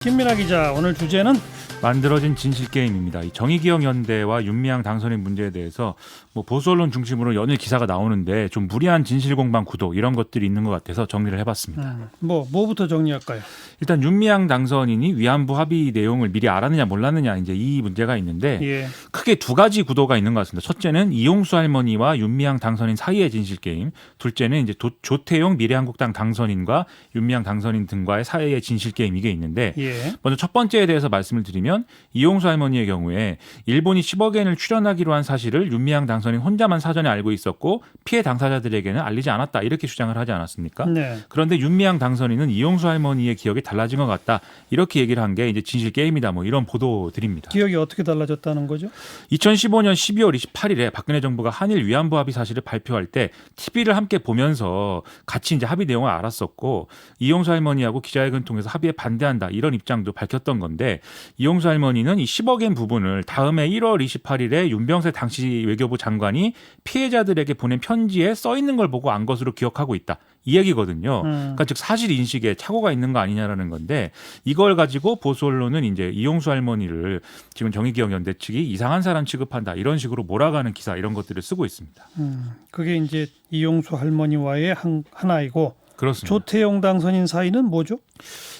김민하 기자, 오늘 주제는 만들어진 진실게임입니다. 이 정의기억연대와 윤미향 당선인 문제에 대해서 보수 언론 중심으로 연일 기사가 나오는데 좀 무리한 진실공방 구도 이런 것들이 있는 것 같아서 정리를 해봤습니다. 뭐부터 정리할까요? 일단 윤미향 당선인이 위안부 합의 내용을 미리 알았느냐 몰랐느냐 이제 이 문제가 있는데 크게 두 가지 구도가 있는 것 같습니다. 첫째는 이용수 할머니와 윤미향 당선인 사이의 진실게임, 둘째는 이제 조태용 미래한국당 당선인과 윤미향 당선인 등과의 사이의 진실게임 이게 있는데 먼저 첫 번째에 대해서 말씀을 드리면 이용수 할머니의 경우에 일본이 10억 엔을 출연하기로 한 사실을 윤미향 당선인 혼자만 사전에 알고 있었고 피해 당사자들에게는 알리지 않았다 이렇게 주장을 하지 않았습니까? 그런데 윤미향 당선인은 이용수 할머니의 기억이 달라진 것 같다 이렇게 얘기를 한 게 이제 진실 게임이다 이런 보도들입니다. 기억이 어떻게 달라졌다는 거죠? 2015년 12월 28일에 박근혜 정부가 한일 위안부 합의 사실을 발표할 때 TV를 함께 보면서 같이 이제 합의 내용을 알았었고 이용수 할머니하고 기자회견 통해서 합의에 반대한다 이런 입장도 밝혔던 건데 이용수 할머니는 이 10억 엔 부분을 다음해 1월 28일에 윤병세 당시 외교부 장관이 피해자들에게 보낸 편지에 써 있는 걸 보고 안 것으로 기억하고 있다. 이 얘기거든요. 그러니까 즉 사실 인식에 착오가 있는 거 아니냐라는 건데 이걸 가지고 보수 언론은 이제 이용수 할머니를 지금 정의기억연대 측이 이상한 사람 취급한다 이런 식으로 몰아가는 기사 이런 것들을 쓰고 있습니다. 그게 이제 이용수 할머니와의 하나이고 그렇습니다. 조태용 당선인 사이는 뭐죠?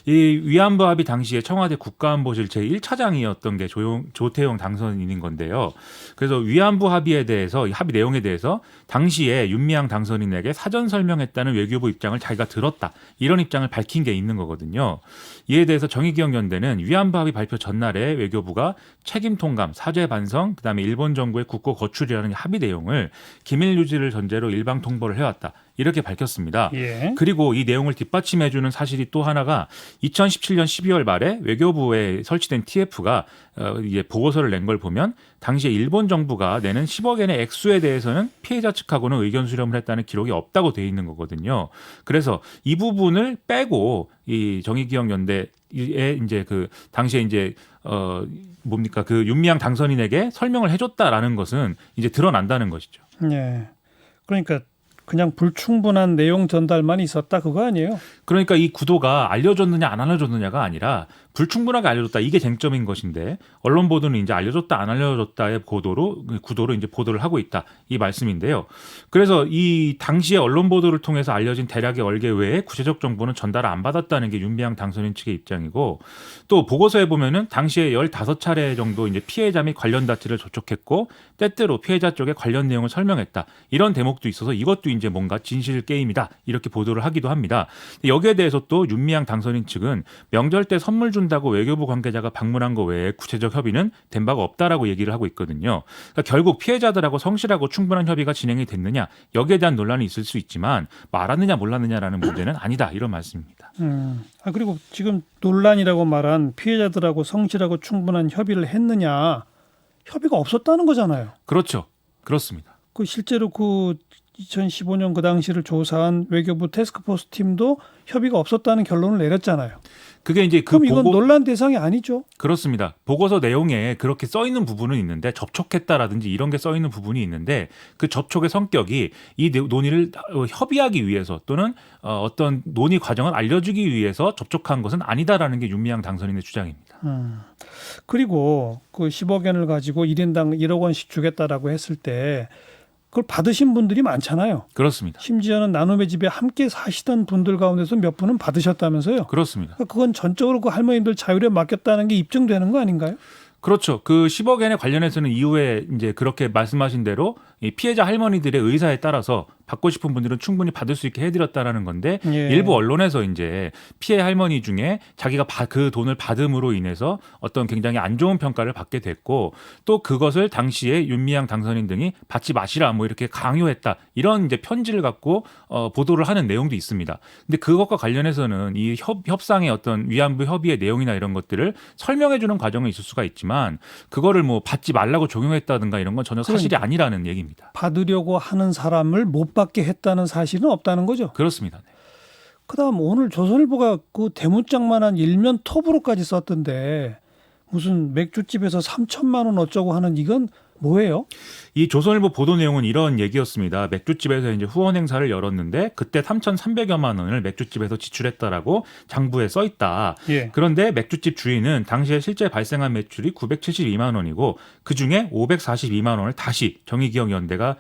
이 위안부 합의 당시에 청와대 국가안보실 제1차장이었던 게 조태용 당선인인 건데요. 그래서 위안부 합의에 대해서 이 합의 내용에 대해서 당시에 윤미향 당선인에게 사전 설명했다는 외교부 입장을 자기가 들었다. 이런 입장을 밝힌 게 있는 거거든요. 이에 대해서 정의기억연대는 위안부 합의 발표 전날에 외교부가 책임 통감, 사죄 반성, 그다음에 일본 정부의 국고 거출이라는 합의 내용을 기밀 유지를 전제로 일방 통보를 해왔다. 이렇게 밝혔습니다. 그리고 이 내용을 뒷받침해주는 사실이 또 하나가 2017년 12월 말에 외교부에 설치된 TF가 이제 보고서를 낸 걸 보면 당시에 일본 정부가 내는 10억 엔의 액수에 대해서는 피해자 측하고는 의견 수렴을 했다는 기록이 없다고 돼 있는 거거든요. 그래서 이 부분을 빼고 이 정의기억연대에 이제 그 당시에 이제 뭡니까 그 윤미향 당선인에게 설명을 해줬다라는 것은 이제 드러난다는 것이죠. 네. 그러니까 그냥 불충분한 내용 전달만 있었다 그거 아니에요? 그러니까 이 구도가 알려줬느냐 안 알려줬느냐가 아니라 불충분하게 알려줬다 이게 쟁점인 것인데 언론 보도는 이제 알려줬다 안 알려줬다의 구도로 이제 보도를 하고 있다 이 말씀인데요. 그래서 이 당시에 언론 보도를 통해서 알려진 대략의 얼개 외에 구체적 정보는 전달을 안 받았다는 게 윤미향 당선인 측의 입장이고 또 보고서에 보면은 당시에 15차례 정도 이제 피해자 및 관련 다트를 접촉했고 때때로 피해자 쪽에 관련 내용을 설명했다 이런 대목도 있어서 이것도 이제 뭔가 진실 게임이다 이렇게 보도를 하기도 합니다. 여기에 대해서 또 윤미향 당선인 측은 명절 때 선물 준다고 외교부 관계자가 방문한 거 외에 구체적 협의는 된 바가 없다라고 얘기를 하고 있거든요. 그러니까 결국 피해자들하고 성실하고 충분한 협의가 진행이 됐느냐 여기에 대한 논란이 있을 수 있지만 알았느냐 몰랐느냐라는 문제는 아니다 이런 말씀입니다. 그리고 지금 논란이라고 말한 피해자들하고 성실하고 충분한 협의를 했느냐 협의가 없었다는 거잖아요. 그렇죠. 그렇습니다. 그 실제로 그 2015년 그 당시를 조사한 외교부 태스크포스 팀도 협의가 없었다는 결론을 내렸잖아요. 그게 이제 그럼 이건 논란 대상이 아니죠? 그렇습니다. 보고서 내용에 그렇게 써 있는 부분은 있는데 접촉했다라든지 이런 게 써 있는 부분이 있는데 그 접촉의 성격이 이 논의를 협의하기 위해서 또는 어떤 논의 과정을 알려주기 위해서 접촉한 것은 아니다라는 게 윤미향 당선인의 주장입니다. 그리고 그 10억 엔을 가지고 1인당 1억 원씩 주겠다라고 했을 때 그걸 받으신 분들이 많잖아요. 그렇습니다. 심지어는 나눔의 집에 함께 사시던 분들 가운데서 몇 분은 받으셨다면서요. 그렇습니다. 그건 전적으로 그 할머님들 자율에 맡겼다는 게 입증되는 거 아닌가요? 그렇죠. 그 10억 엔에 관련해서는 이후에 이제 그렇게 말씀하신 대로 이 피해자 할머니들의 의사에 따라서 받고 싶은 분들은 충분히 받을 수 있게 해드렸다라는 건데 일부 언론에서 이제 피해 할머니 중에 자기가 그 돈을 받음으로 인해서 어떤 굉장히 안 좋은 평가를 받게 됐고 또 그것을 당시에 윤미향 당선인 등이 받지 마시라 이렇게 강요했다 이런 이제 편지를 갖고 보도를 하는 내용도 있습니다. 근데 그것과 관련해서는 이 협상의 어떤 위안부 협의의 내용이나 이런 것들을 설명해주는 과정은 있을 수가 있지만 그거를 받지 말라고 종용했다든가 이런 건 전혀 사실이 아니라는 얘기입니다. 받으려고 하는 사람을 못 받게 했다는 사실은 없다는 거죠. 그렇습니다. 네. 그다음 오늘 조선일보가 그 대문짝만한 일면 톱으로까지 썼던데 무슨 맥주집에서 3천만 원 어쩌고 하는 이건 뭐예요? 이 조선일보 보도 내용은 이런 얘기였습니다. 맥주집에서 이제 후원 행사를 열었는데 그때 3,300여만 원을 맥주집에서 지출했다라고 장부에 써 있다. 예. 그런데 맥주집 주인은 당시에 실제 발생한 매출이 972만 원이고 그중에 542만 원을 다시 정의기억연대가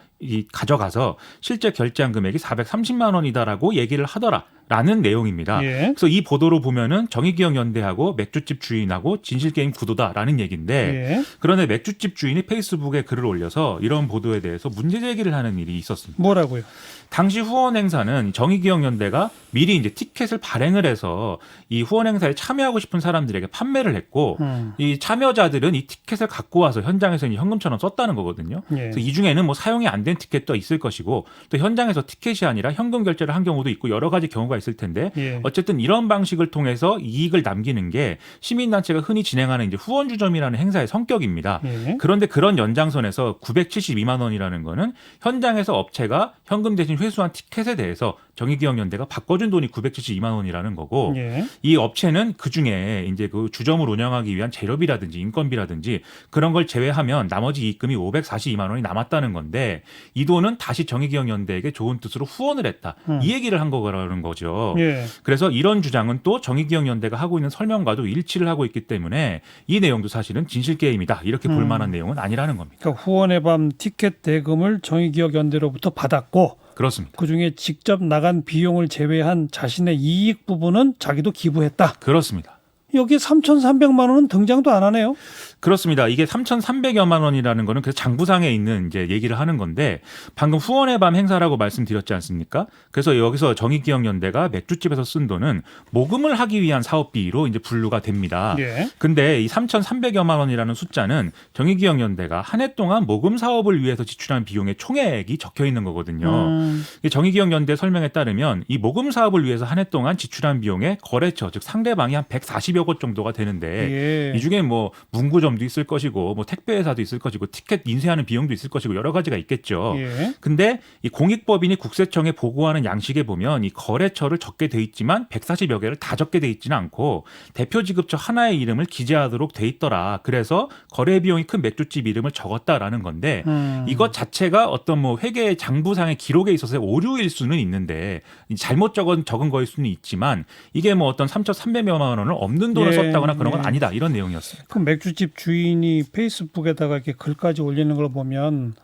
가져가서 실제 결제한 금액이 430만 원이다라고 얘기를 하더라라는 내용입니다. 예. 그래서 이 보도로 보면은 정의기억연대하고 맥주집 주인하고 진실게임 구도다라는 얘기인데 예. 그런데 맥주집 주인이 페이스북에 글을 올려서 이런 보도에 대해서 문제 제기를 하는 일이 있었습니다. 뭐라고요? 당시 후원 행사는 정의기억연대가 미리 이제 티켓을 발행을 해서 이 후원 행사에 참여하고 싶은 사람들에게 판매를 했고 이 참여자들은 이 티켓을 갖고 와서 현장에서 이제 현금처럼 썼다는 거거든요. 예. 그래서 이 중에는 뭐 사용이 안 된 티켓도 있을 것이고 또 현장에서 티켓이 아니라 현금 결제를 한 경우도 있고 여러 가지 경우가 있을 텐데 예. 어쨌든 이런 방식을 통해서 이익을 남기는 게 시민단체가 흔히 진행하는 이제 후원주점이라는 행사의 성격입니다. 예. 그런데 그런 연장선에서 972만 원이라는 거는 현장에서 업체가 현금 대신 회수한 티켓에 대해서 정의기억연대가 바꿔준 돈이 972만 원이라는 거고 예. 이 업체는 그 중에 이제 그 주점을 운영하기 위한 재료비라든지 인건비라든지 그런 걸 제외하면 나머지 이익금이 542만 원이 남았다는 건데 이 돈은 다시 정의기억연대에게 좋은 뜻으로 후원을 했다. 이 얘기를 한 거라는 거죠. 예. 그래서 이런 주장은 또 정의기억연대가 하고 있는 설명과도 일치를 하고 있기 때문에 이 내용도 사실은 진실게임이다. 이렇게 볼 만한 내용은 아니라는 겁니다. 그러니까 후원의 밤 티켓 대금을 정의기억연대로부터 받았고 그렇습니다. 그중에 직접 나간 비용을 제외한 자신의 이익 부분은 자기도 기부했다. 그렇습니다. 여기에 3,300만 원은 등장도 안 하네요. 그렇습니다. 이게 3,300여만 원이라는 거는 그 장부상에 있는 이제 얘기를 하는 건데 방금 후원의 밤 행사라고 말씀드렸지 않습니까? 그래서 여기서 정의기억연대가 맥주집에서 쓴 돈은 모금을 하기 위한 사업비로 이제 분류가 됩니다. 예. 근데 이 3,300여만 원이라는 숫자는 정의기억연대가 한 해 동안 모금 사업을 위해서 지출한 비용의 총액이 적혀 있는 거거든요. 이 정의기억연대 설명에 따르면 이 모금 사업을 위해서 한 해 동안 지출한 비용의 거래처 즉 상대방이 한 140여 곳 정도가 되는데 예. 이 중에 뭐 문구점도 있을 것이고 뭐 택배회사도 있을 것이고 티켓 인쇄하는 비용도 있을 것이고 여러 가지가 있겠죠. 예. 근데 이 공익법인이 국세청에 보고하는 양식에 보면 이 거래처를 적게 돼 있지만 140여 개를 다 적게 돼 있지는 않고 대표 지급처 하나의 이름을 기재하도록 돼 있더라. 그래서 거래 비용이 큰 맥주집 이름을 적었다라는 건데 이것 자체가 어떤 뭐 회계 장부상의 기록에 있어서의 오류일 수는 있는데 잘못 적은 거일 수는 있지만 이게 뭐 어떤 3,300만 원을 없는 돈을 예, 썼다거나 그런 건 예. 아니다. 이런 내용이었습니다. 그 맥주집 주인이 페이스북에다가 이렇게 글까지 올리는 걸 보면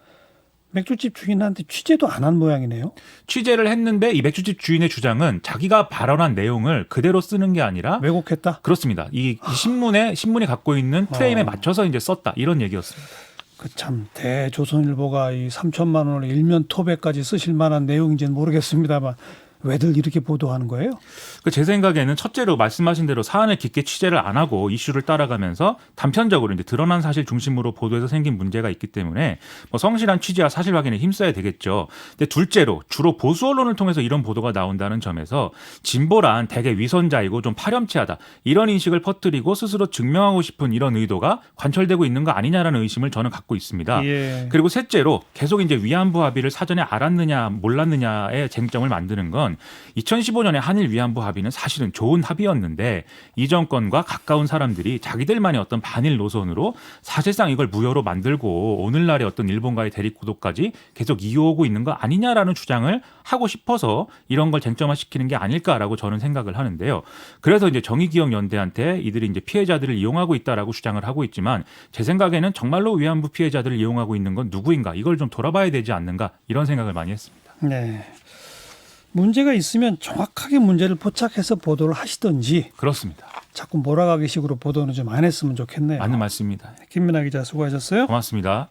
맥주집 주인한테 취재도 안 한 모양이네요. 취재를 했는데 이 맥주집 주인의 주장은 자기가 발언한 내용을 그대로 쓰는 게 아니라 왜곡했다. 그렇습니다. 이 신문이 갖고 있는 프레임에 맞춰서 이제 썼다. 이런 얘기였습니다. 그 참 대조선일보가 이 3천만 원을 일면 토배까지 쓰실 만한 내용인지는 모르겠습니다만 왜들 이렇게 보도하는 거예요? 제 생각에는 첫째로 말씀하신 대로 사안을 깊게 취재를 안 하고 이슈를 따라가면서 단편적으로 이제 드러난 사실 중심으로 보도해서 생긴 문제가 있기 때문에 뭐 성실한 취재와 사실 확인에 힘써야 되겠죠. 근데 둘째로 주로 보수 언론을 통해서 이런 보도가 나온다는 점에서 진보란 대개 위선자이고 좀 파렴치하다 이런 인식을 퍼뜨리고 스스로 증명하고 싶은 이런 의도가 관철되고 있는 거 아니냐라는 의심을 저는 갖고 있습니다. 예. 그리고 셋째로 계속 이제 위안부 합의를 사전에 알았느냐 몰랐느냐의 쟁점을 만드는 건 2015년에 한일 위안부 합의는 사실은 좋은 합의였는데 이 정권과 가까운 사람들이 자기들만의 어떤 반일 노선으로 사실상 이걸 무효로 만들고 오늘날의 어떤 일본과의 대립 구도까지 계속 이어오고 있는 거 아니냐라는 주장을 하고 싶어서 이런 걸 쟁점화시키는 게 아닐까라고 저는 생각을 하는데요. 그래서 이제 정의기억연대한테 이들이 이제 피해자들을 이용하고 있다라고 주장을 하고 있지만 제 생각에는 정말로 위안부 피해자들을 이용하고 있는 건 누구인가 이걸 좀 돌아봐야 되지 않는가 이런 생각을 많이 했습니다. 네. 문제가 있으면 정확하게 문제를 포착해서 보도를 하시든지 그렇습니다. 자꾸 몰아가기 식으로 보도는 좀 안 했으면 좋겠네요. 맞는 말씀입니다. 김민아 기자 수고하셨어요. 고맙습니다.